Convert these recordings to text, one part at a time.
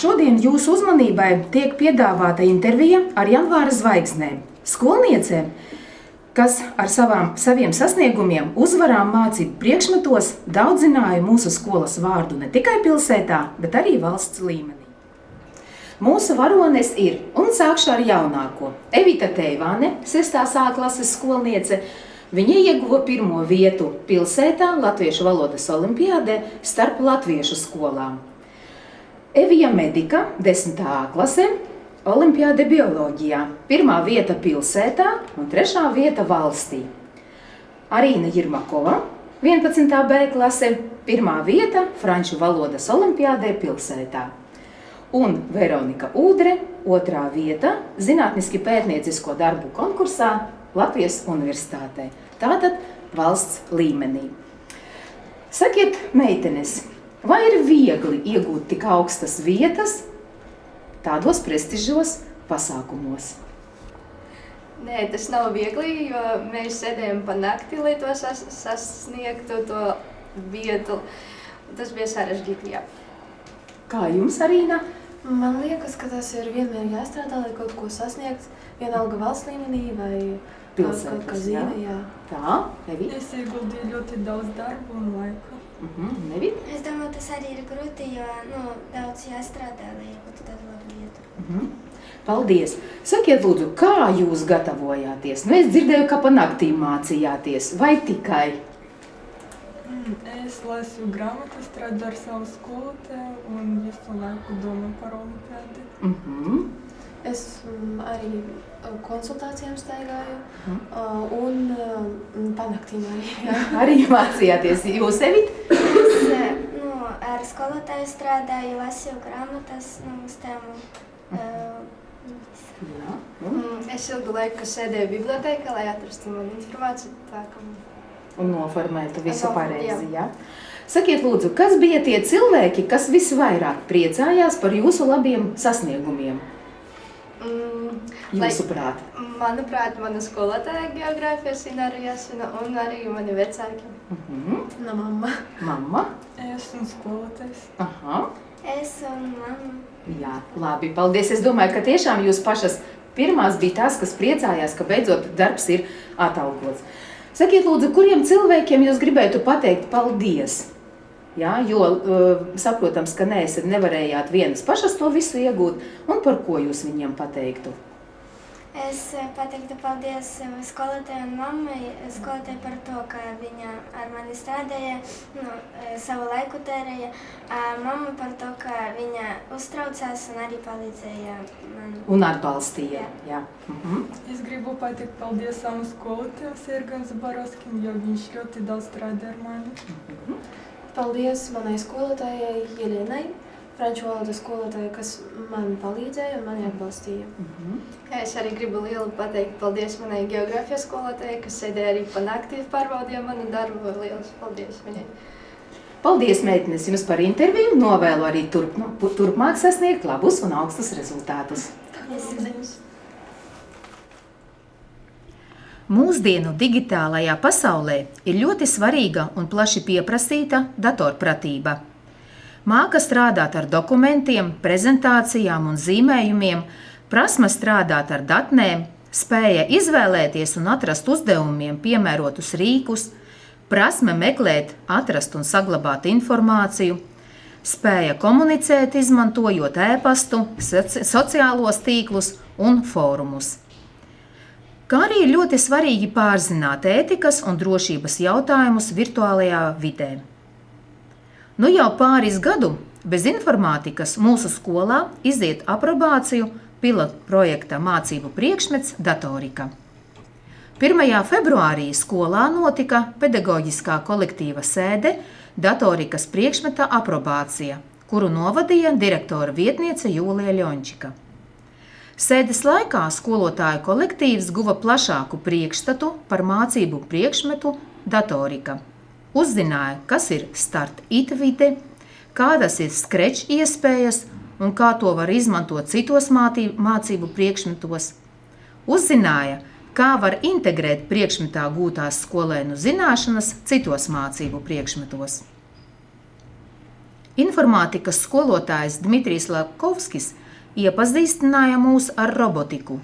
Šodien jūsu uzmanībai tiek piedāvāta intervija ar janvāra zvaigznēm, skolniecēm, kas ar saviem sasniegumiem, uzvarām mācību priekšmetos daudzināja mūsu skolas vārdu ne tikai pilsētā, bet arī valsts līmenī. Mūsu varones ir, un sākšu ar jaunāko, Evita Teivāne, 6. A klases skolniece. Viņa ieguva 1. vietu pilsētā Latviešu valodas olimpiādē starp latviešu skolām. Evija Medika, 10. A klase, olimpiāde bioloģijā. 1. vieta pilsētā un 3. vieta valstī. Arīna Jirmakova, 11. B klase, 1. vieta franču valodas olimpiādē pilsētā. Un Veronika Ūdre, 2. vieta zinātniski pētniecisko darbu konkursā Latvijas universitātē. Tātad valsts līmenī. Sakiet, meitenes, vai ir viegli iegūt tik augstas vietas tādos prestižos pasākumos? Nē, tas nav viegli, jo mēs sēdējam pa nakti, lai to sasniegtu to vietu. Tas bija sarežģīti, jā. Kā jums, Arīna? Man liekas, ka tas ir vienmēr jāstrādā, lai kaut ko sasniegt, vienalga valsts līmenī vai kaut kā zīme, jā. Tā, Evita? Es ieguldīju ļoti daudz darbu un laiku. Nevit? Es domāju, tas arī ir grūti, jo daudz jāstrādā, lai iegūtu tādu labu vietu. Paldies! Sakiet, lūdzu, kā jūs gatavojāties? Es dzirdēju, ka pa naktīm mācījāties, vai tikai? Es lasu grāmatas, strādāju ar savu skolotāju un visu laiku domāju par olimpiādi. Es arī konsultācijām staigāju un panaktīm arī. Arī mācījāties. Jūs, Evita? Es ar skolotāju strādāju, lasīju grāmatas uz tēmu. Es ilgu laiku sēdēju bibliotēkā, lai atrastu manu informāciju. Un noformētu visu pareizi, jā? Sakiet, lūdzu, kas bija tie cilvēki, kas visvairāk priecājās par jūsu labiem sasniegumiem? Jūsuprāt? Manuprāt, mana skolotāja geogrāfijas Ināra Jasina un arī mani vecāki. Mamma. Mamma? Es un skolotājs. Aha. Es un mamma. Jā, labi, paldies. Es domāju, ka tiešām jūs pašas pirmās bija tās, kas priecājās, ka beidzot darbs ir atalgots. Sakiet, lūdzu, kuriem cilvēkiem jūs gribētu pateikt paldies? Jā, jo saprotams, ka nevarējāt vienas pašas to visu iegūt, un par ko jūs viņiem pateiktu? Es pateiktu paldies skolotājai un mammai, skolotāji par to, ka viņa ar mani strādāja, savu laiku tērēja, mamma par to, ka viņa uztraucās un arī palīdzēja man. Un atbalstīja, jā. Es gribu pateikt paldies savam skolotājam Sergam Zaborovskim, jo viņš ļoti daudz strādā ar mani. Paldies manai skolotājai Jelenai, franču valodas skolotājai, kas man palīdzēja un mani atbalstīja. Es arī gribu lielu pateikt paldies manai geogrāfijas skolotājai, kas sēdēja arī pa nakti pārbaudīja manu darbu. Liels paldies viņai. Paldies, meitenes, jums par interviju. Novēlu arī turpmāk sasniegt labus un augstus rezultātus. Paldies. Mūsdienu digitālajā pasaulē ir ļoti svarīga un plaši pieprasīta datorpratība. Māka strādāt ar dokumentiem, prezentācijām un zīmējumiem, prasme strādāt ar datnēm, spēja izvēlēties un atrast uzdevumiem piemērotus rīkus, prasme meklēt, atrast un saglabāt informāciju, spēja komunicēt, izmantojot e-pastu, sociālos tīklus un fórumus. Kā arī ir ļoti svarīgi pārzināt ētikas un drošības jautājumus virtuālajā vidē. Nu jau pāris gadu bez informātikas mūsu skolā iziet aprobāciju pilotprojekta mācību priekšmets datorika. 1. februārī skolā notika pedagoģiskā kolektīva sēde datorikas priekšmeta aprobācija, kuru novadīja direktora vietniece Jūlija Ļončika. Sēdes laikā skolotāju kolektīvs guva plašāku priekšstatu par mācību priekšmetu datorika. Uzzināja, kas ir Start-it vide, kādas ir Scratch iespējas un kā to var izmantot citos mācību priekšmetos. Uzzināja, kā var integrēt priekšmetā gūtās skolēnu zināšanas citos mācību priekšmetos. Informātikas skolotājs Dmitrijs Lavkovskis iepazīstināja mūs ar robotiku,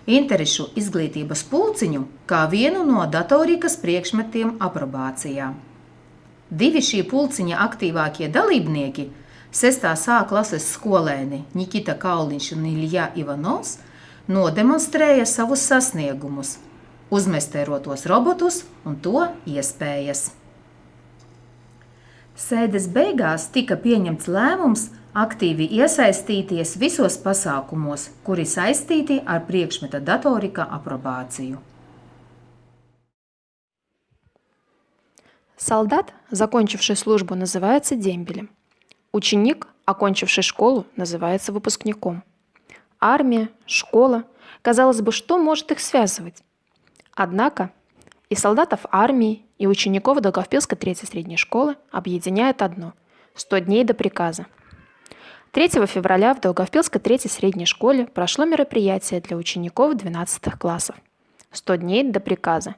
interešu izglītības pulciņu kā vienu no datorikas priekšmetiem aprobācijā. Divi šī pulciņa aktīvākie dalībnieki, 6. A klases skolēni Nikita Kauliņš un Ilja Ivanovs, nodemonstrēja savus sasniegumus, uzmestērotos robotus un to iespējas. Sēdes beigās tika pieņemts lēmums aktīvi iesaistīties visos pasākumos, kuri saistīti ar priekšmeta datorika aprobāciju. Солдат, закончивший службу, называется дембелем. Ученик, окончивший школу, называется выпускником. Армия, школа, казалось бы, что может их связывать? Однако и солдатов армии, и учеников Долгопилской 3-й средней школы объединяет одно – 100 дней до приказа. 3 февраля в Долгопилской 3-й средней школе прошло мероприятие для учеников 12 классов. 100 дней до приказа.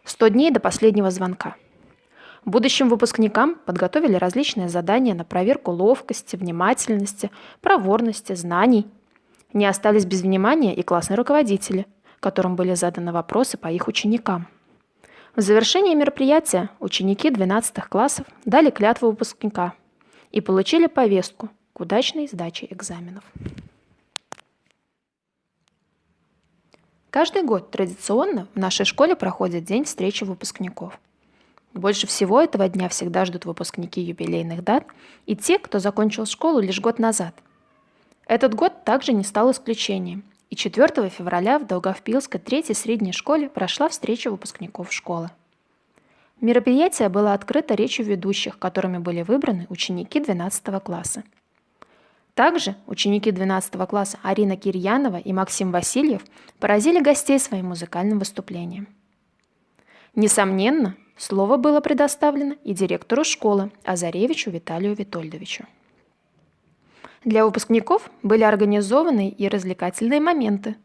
100 дней до последнего звонка. Будущим выпускникам подготовили различные задания на проверку ловкости, внимательности, проворности, знаний. Не остались без внимания и классные руководители, которым были заданы вопросы по их ученикам. В завершении мероприятия ученики 12 классов дали клятву выпускника и получили повестку к удачной сдаче экзаменов. Каждый год традиционно в нашей школе проходит день встречи выпускников. Больше всего этого дня всегда ждут выпускники юбилейных дат и те, кто закончил школу лишь год назад. Этот год также не стал исключением, и 4 февраля в Долгопилской 3-й средней школе прошла встреча выпускников школы. Мероприятие было открыто речью ведущих, которыми были выбраны ученики 12 класса. Также ученики 12 класса Арина Кирьянова и Максим Васильев поразили гостей своим музыкальным выступлением. Несомненно, слово было предоставлено и директору школы Азаревичу Виталию Витольдовичу. Для выпускников были организованы и развлекательные моменты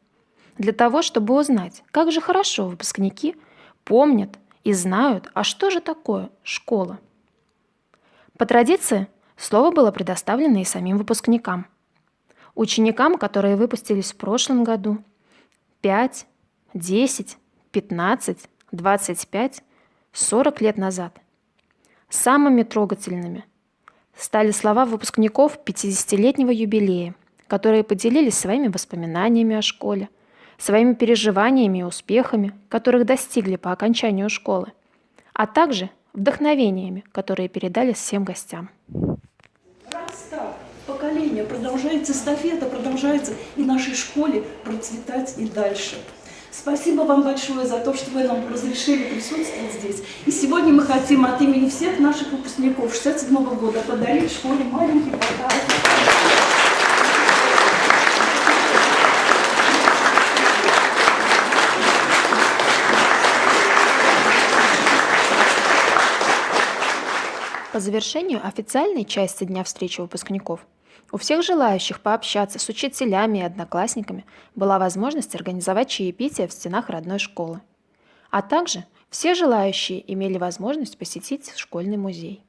для того, чтобы узнать, как же хорошо выпускники помнят и знают, а что же такое школа. По традиции, слово было предоставлено и самим выпускникам. Ученикам, которые выпустились в прошлом году, 5, 10, 15, 25, 40 лет назад. Самыми трогательными стали слова выпускников 50-летнего юбилея, которые поделились своими воспоминаниями о школе, своими переживаниями и успехами, которых достигли по окончанию школы, а также вдохновениями, которые передали всем гостям. Раз так, поколение продолжается, эстафета продолжается и нашей школе процветать и дальше. Спасибо вам большое за то, что вы нам разрешили присутствовать здесь. И сегодня мы хотим от имени всех наших выпускников 67-го года подарить школе маленький подарок. По завершению официальной части Дня встречи выпускников у всех желающих пообщаться с учителями и одноклассниками была возможность организовать чаепитие в стенах родной школы. А также все желающие имели возможность посетить школьный музей.